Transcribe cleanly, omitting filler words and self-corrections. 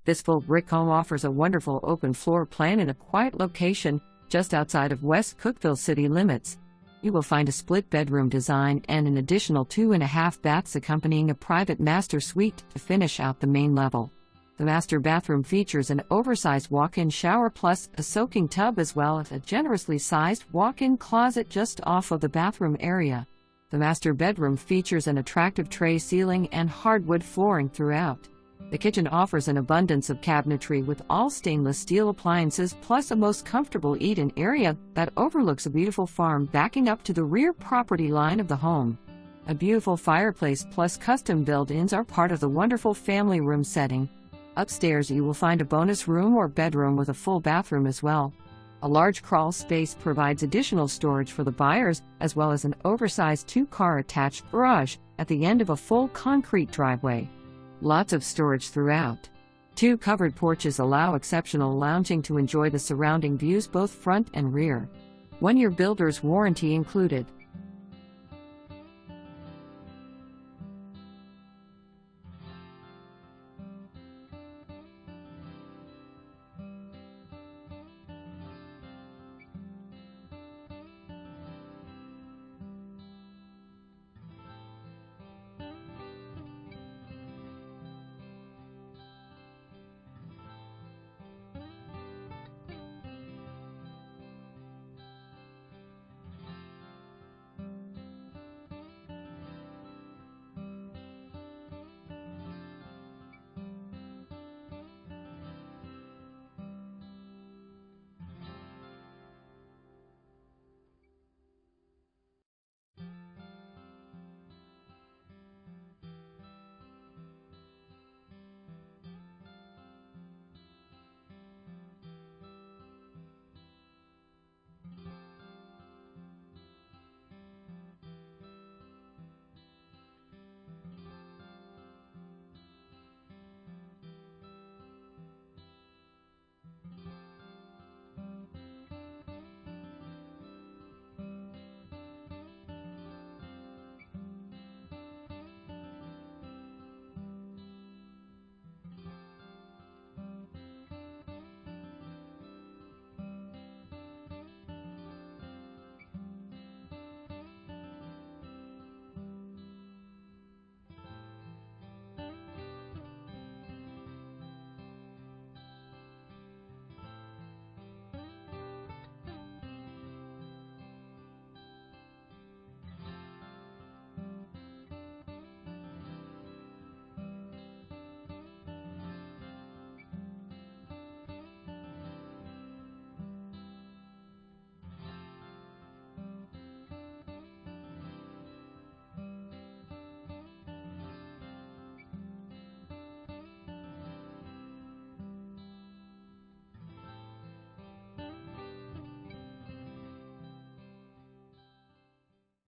This full brick home offers a wonderful open floor plan in a quiet location, just outside of West Cookeville city limits. You will find a split bedroom design and an additional 2.5 baths accompanying a private master suite to finish out the main level. The master bathroom features an oversized walk-in shower plus a soaking tub as well as a generously sized walk-in closet just off of the bathroom area. The master bedroom features an attractive tray ceiling and hardwood flooring throughout. The kitchen offers an abundance of cabinetry with all stainless steel appliances plus a most comfortable eat-in area that overlooks a beautiful farm backing up to the rear property line of the home. A beautiful fireplace plus custom built-ins are part of the wonderful family room setting. Upstairs you will find a bonus room or bedroom with a full bathroom as well. A large crawl space provides additional storage for the buyers, as well as an oversized 2-car attached garage at the end of a full concrete driveway. Lots of storage throughout. 2 covered porches allow exceptional lounging to enjoy the surrounding views both front and rear. 1-year builder's warranty included.